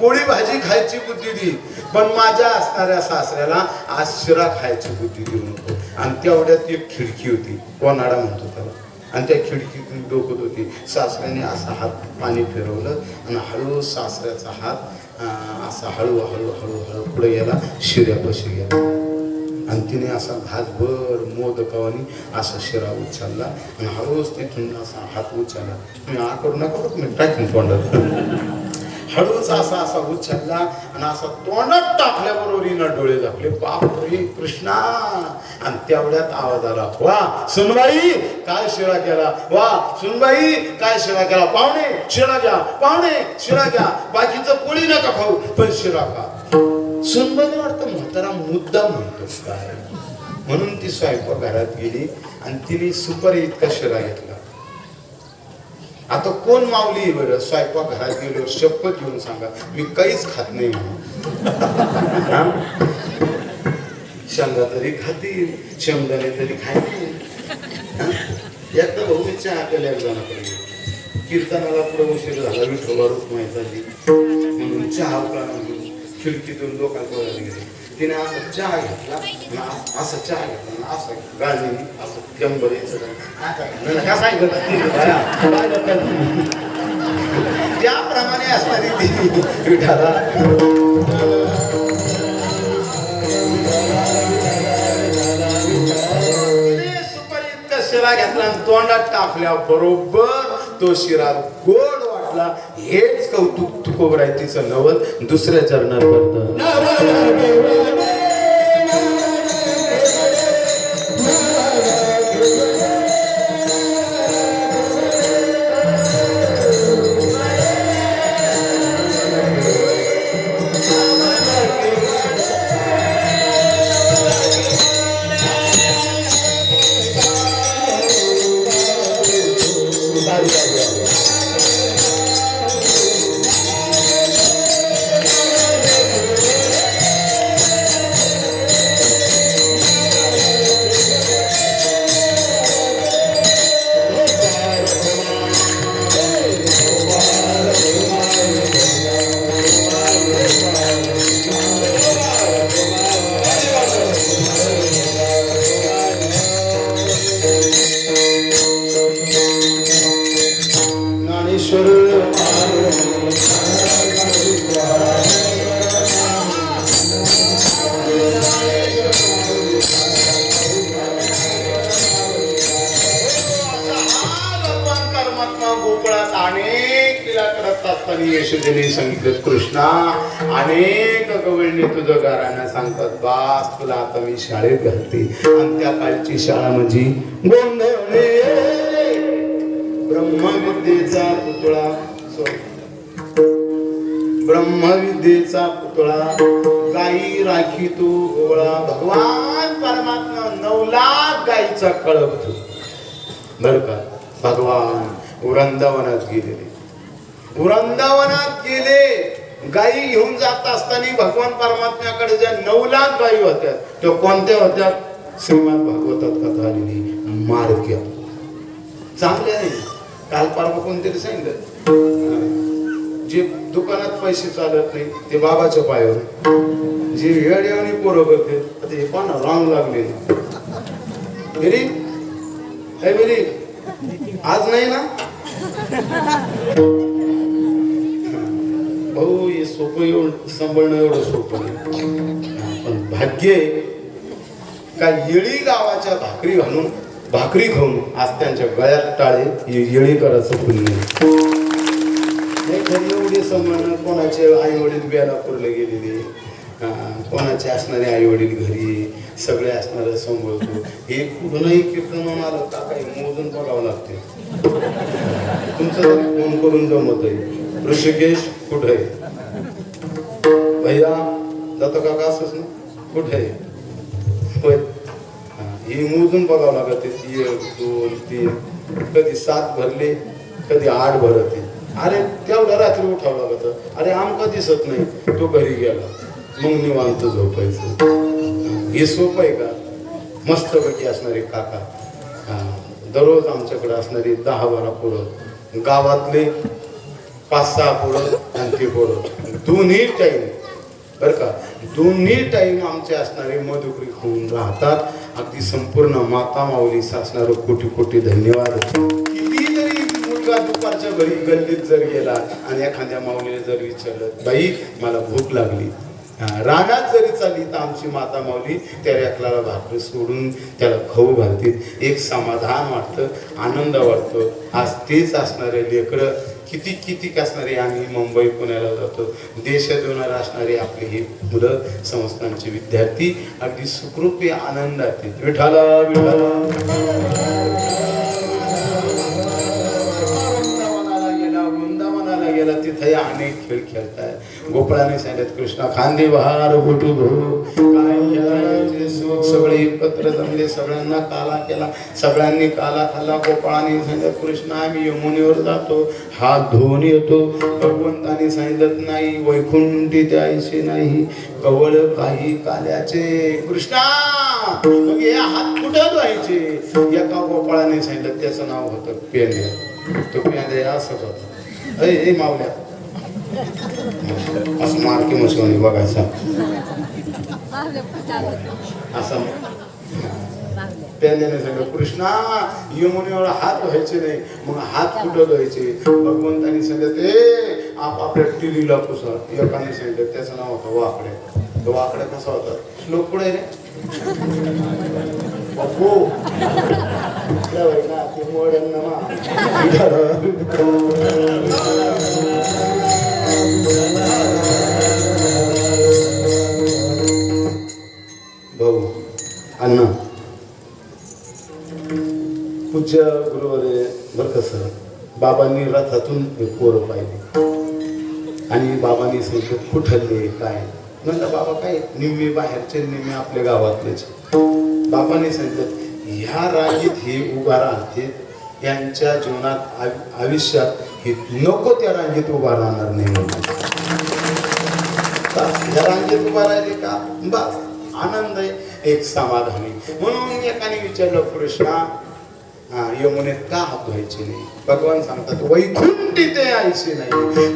पोळी भाजी खायची बुद्धी दी, पण माझ्या असणाऱ्या सासऱ्याला आज शिरा खायची बुद्धी देऊ नको. आणि तेवढ्यात एक खिडकी होती, कोनाडा म्हणतो त्याला, आणि त्या खिडकीतून डोकत होती. सासऱ्याने असा हात पाणी फिरवलं आणि हळू सासऱ्याचा हात असा हळू पुढे गेला, शिऱ्यापाशी गेला. आणि तिने असा घासभर मोदकावानी असा शिरा उचलला आणि हळूच तिथून असा हात उचलला. तुम्ही करू नका, तुम्ही टाकून तोंडात. हळूच असा उचलला आणि असा तोंडात टाकल्याबरोबर हिनं डोळे झाकले. बापरे कृष्णा. आणि तेवढ्यात आवाज आला, वा सुनबाई काय शिरा केला, वा सुनबाई काय शिरा केला. पाहुणे शिरा घ्या, पाहुणे शिरा घ्या, बाकीचं पोळी नका खाऊ पण शिरा खा. सुनबाई वाटतं म्हातारा मुद्दा म्हणतो काय, म्हणून ती स्वयंपाक घरात गेली आणि तिने सुपारी इतका शिरा घेतला. आता कोण माऊली बरं स्वयंपाक घरात गेलो शपथ घेऊन सांगा मी काहीच खात नाही म्हणून. शेंगा तरी खातील, शेंगदाणे तरी खातील. एकदा भाऊ मी चहा केल्या एक जणाकडे कीर्तनाला पुढे उशीर झाला, विठोबा रुक्माई झाली म्हणून चहा उकळा खिडकीतून लोकांना बोलायला गेले. तिने असं चहा घेतला असं चहा घेतला असं गाळणी असं गंबर त्याप्रमाणे असणारी ती विठाला शिरा घेतला आणि तोंडात टाकल्या बरोबर तो शिरा गोड वाटला. हेच कौतुक तुकोबरायतीचं नवल दुसऱ्या चरणात करतं. यशोदेने सांगितलं कृष्णा अनेक गवळणी तुझं गारांना सांगतात बास तुला आता मी शाळेत घालते. आणि त्या काळची शाळा म्हणजे गोंधळे ब्रह्मविद्येचा पुतळा ब्रह्मविद्येचा पुतळा गाई राखी तू गोळा. भगवान परमात्मा 9 लाख गाईचा कळप बर का. भगवान वृंदावनात गेलेले वृंदावनात गेले गायी घेऊन जात असताना भगवान परमात्म्याकडे ज्या 9 लाख गायी होत्या त्या कोणत्या होत्या. श्रीमद भागवतात कथा आलेली मारक्या चांगल्या नाही. काल परवा कोणतरी सांगितलं जे दुकानात पैसे चालत नाही ते बाबाच्या पायावर जे वेळेवानी पोरं करते आता हे पण रांग लागले मेरी आज नाही ना भाऊ हे सोपं एवढं सांभाळणं एवढं सोपं नाही. पण भाग्य का येळी गावाच्या भाकरी घालून भाकरी खाऊन आज त्यांच्या गळ्यात टाळे येळी करायचं पुण्य घरी एवढे सांभाळणं. कोणाचे आई वडील बेलापूरला गेलेले कोणाचे असणारे आई वडील घरी सगळे असणारे सांभाळतो. हे कुठूनही कीर्तन आलं का काही मोजून बघावं लागते. तुमचं फोन करून जमत आहे ऋषिकेश कुठे आहे भैया जातो काका असंच ना कुठे आहे होय. हे मोजून बघावं लागत 1 2 3 कधी 7 भरले कधी 8 भरते. अरे तेवढं रात्री उठावं लागत. अरे आमका दिसत नाही तो घरी गेला मग निवांत झोपायचं. हे सोपं आहे का. मस्तपैकी असणारे काका दररोज आमच्याकडे असणारी 10-12 पोरं गावातले 5-6 पोरं आणि ते पोरं दोन्ही टाईम बरं का दोन्ही टाईम आमचे असणारे मधुकरी खाऊन राहतात. अगदी संपूर्ण माता माऊलीस असणारं कोटी कोटी धन्यवाद. किती जरी मुलगा दुपारच्या घरी गल्लीत जर गेला आणि एखाद्या माऊलीने जर विचारलं बाई मला भूक लागली रानात जरी चालली तर आमची माता माऊली त्या रेखलाला भाकरी सोडून त्याला खाऊ घालतील. एक समाधान वाटतं आनंद वाटतो. आज तेच असणारे लेकरं किती असणारे आम्ही मुंबई पुण्याला जातो देशातून असणारे आपले हे मुलं संस्थांचे विद्यार्थी अगदी सुखरूपी आनंदात विठाला विठाला गेला तिथे अनेक खेळ खेळतायत. गोपाळाने सांगितलं कृष्णा खांदे बहार फोटू सगळे एकत्र जमले सगळ्यांना काला केला सगळ्यांनी काला खाल्ला. गोपाळाने सांगितलं कृष्णा आम्ही यमुनेवर जातो हात धुवून येतो. भगवंताने सांगितलं नाही वैकुंठी द्यायचे नाही कवळ काही काल्याचे. कृष्णा मग हे हात कुठं धुवायचे. एका गोपाळाने सांगितलं त्याचं नाव होतं पेंद्या. तो पेंद्या असंच होता अरे मावल्या असं मारकी मशवानी बघायचा असं त्याने सांगितलं कृष्णा यमुनेवर हात व्हायचे नाही. मग हात कुठं धुवायचे? भगवंतांनी सांगितलं आपापल्या टिरीला पुसा. एकाने सांगितलं त्याचं नाव होतं वाकडे. तो वाकडे कसा होता? श्लोक पुढे रे बापू ते मोड्यां भाऊ अण्णा पूज्य गुरुवारे बरं कसं बाबांनी रथातून पोरं पाहिले आणि बाबांनी सांगितलं कुठले काय म्हणलं बाबा काय निम्मे बाहेरचे निम्मे आपल्या गावातलेच. बाबांनी सांगितलं ह्या रांगेत हे उभा राहते यांच्या जीवनात आयुष्यात हे नको त्या रांगेत उभा राहणार नाही. या रांगेत उभा राहिले का बस आनंद आहे एक समाधानी. म्हणून एकाने विचारलं कृष्णा यमुनेत का हात धुवायचे नाही? भगवान सांगतात वैकुंठी ते आयचे नाही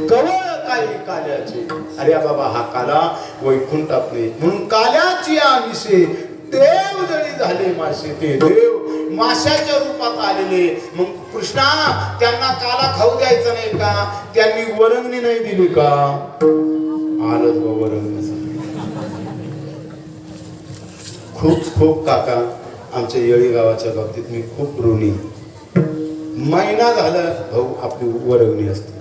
कवळ काही काल्याचे. अरे बाबा हा काला वैकुंठात नाही म्हणून काल्याची आमिषे देव जळी झाले मासे. ते देव माशाच्या रूपात आलेले. मग कृष्णा त्यांना काला खाऊ द्यायचं नाही का? त्यांनी वरंगणी नाही दिली का? आलंच वरंगणी. खूप खूप काका आमच्या येळी गावाच्या बाबतीत मी खूप ऋणी. महिना झाला भाऊ आपली वरंगणी असते.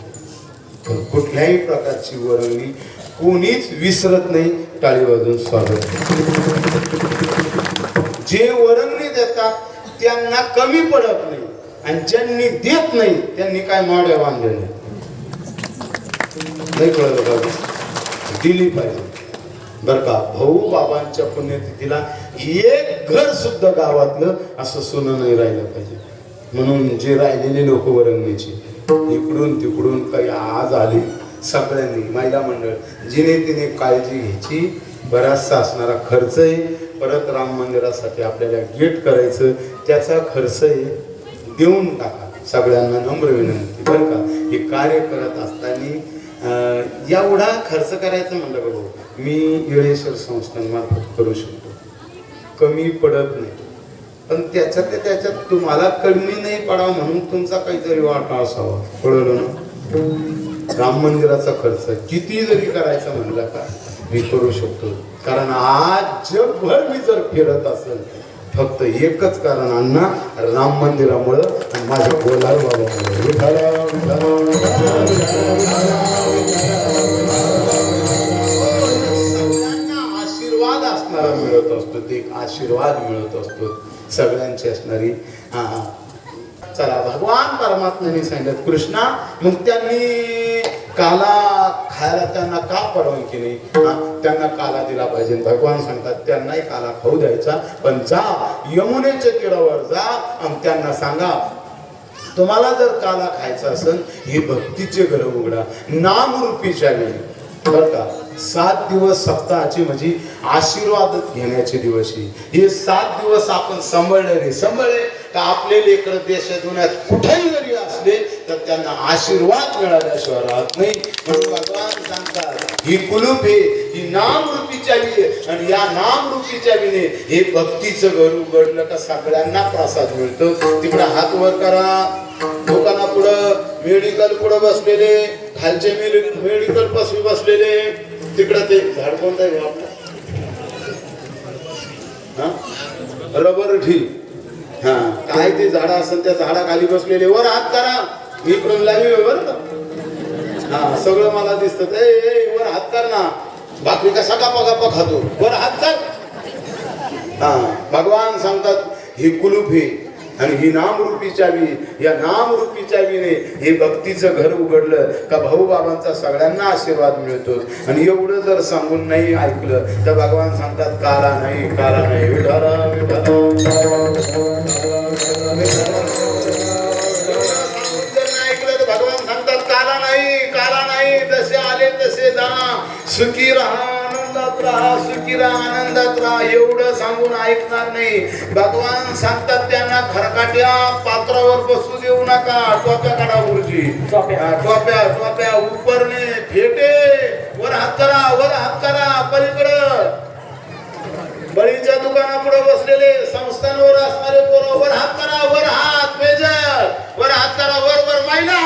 कुठल्याही प्रकारची वरंगणी कोणीच विसरत नाही. टाळी वाजून स्वागत. जे वरंगणी देतात त्यांना कमी पडत नाही आणि ज्यांनी देत नाही त्यांनी काय माड्या बांधलेल्या नाही. कळलं बाबा दिली पाहिजे बर का. भाऊ बाबांच्या पुण्यतिथीला एक घर सुद्धा गावातलं असं सोनं नाही राहिलं पाहिजे. म्हणून जे राहिलेले लोक वरंगणीचे इकडून तिकडून काही आज आले सगळ्यांनी महिला मंडळ जिने तिने काळजी घ्यायची. बराचसा असणारा खर्च आहे. परत राम मंदिरासाठी आपल्याला गेट करायचं त्याचा खर्च आहे. देऊन टाका. सगळ्यांना नम्र विनंती बरं का. हे कार्य करत असताना एवढा खर्च करायचं म्हणलं का भाऊ मी येळेश्वर संस्थांमार्फत करू शकतो. कमी पडत नाही पण त्याच्यात तुम्हाला कमी नाही पडावं म्हणून तुमचा काहीतरी वाटा असावा. कळलं ना? राम मंदिराचा खर्च किती जरी करायचा म्हणलं का मी करू शकतो. कारण आज जगभर मी जर फिरत असेल फक्त एकच कारण अण्णा राम मंदिरामुळं आणि माझ्या बोलार बाबामुळे. आशीर्वाद असणारा मिळत असतो. ते आशीर्वाद मिळत असतो सगळ्यांची असणारी. चला भगवान परमात्म्याने सांगितलं कृष्णा मग त्यांनी काला खायला त्यांना का परवानगी नाही? त्यांना काला दिला पाहिजे. भगवान सांगतात त्यांनाही काला खाऊ द्यायचा पण जा यमुनेच्या तीरावर जा आणि त्यांना सांगा तुम्हाला जर काला खायचा असेल हे भक्तीचे घर उघडा नामरूपीच्या वेळी बरं का. 7 दिवस सप्ताहाचे म्हणजे आशीर्वाद घेण्याचे दिवस हे 7 दिवस आपण सांभाळले तर आपले लेकर देशात कुठेही जरी असले तर त्यांना आशीर्वाद मिळाल्याशिवाय राहत नाही. म्हणून भगवान सांगतात ही कुलूप आहे ही नामरूपी चावी आहे आणि या नामरूपी चावीने हे भक्तीचं घर उघडलं का सगळ्यांना प्रसाद मिळतो. तिकडे हात वर करा. दुकाना पुढं मेडिकल पुढं बसलेले खालचे मेडिकल पाशी बसलेले तिकडं ते झाड कोणतं आहे आपलं रबर ठी काय ते झाड असेल त्या झाडाखाली बसलेले वर हात करा. इकडून लाईव्ह बर का सगळं मला दिसत वर हात कर ना. भाकरी कसा गप्पा खातो वर हात कर. भगवान सांगतात ही कुलूप हे आणि ही नामरूपी चावी. या नामरूपी चावीने हे भक्तीचं घर उघडलं का भाऊ बाबांचा सगळ्यांना आशीर्वाद मिळतो. आणि एवढं जर सांगून नाही ऐकलं तर भगवान सांगतात काला नाही ऐकलं तर भगवान सांगतात काला नाही जसे आले तसे जा सुखी राहा सुखी राहा आनंदात राहा. एवढं सांगून ऐकणार नाही. भगवान सांगतात त्यांना खरकाट्या पात्रावर बसू देऊ नका. टोप्या काढा गुरुजी. टोप्या उपरणे फेटे वर हात करा पलीकडं बळीच्या दुकानापुढे बसलेले संस्थांवर असणारे पोरं, वर हात करा, वर हात, मेजर वर हात करा, वर वर महिला,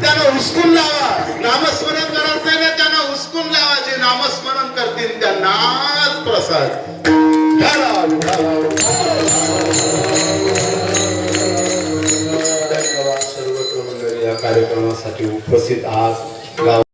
त्यांना हुसकून लावा. नामस्मरण करत नाही का, त्यांना हुसकून लावा. जे नामस्मरण करतील त्यांनाच प्रसाद. धन्यवाद सर्व मंडळी या कार्यक्रमासाठी उपस्थित आहात.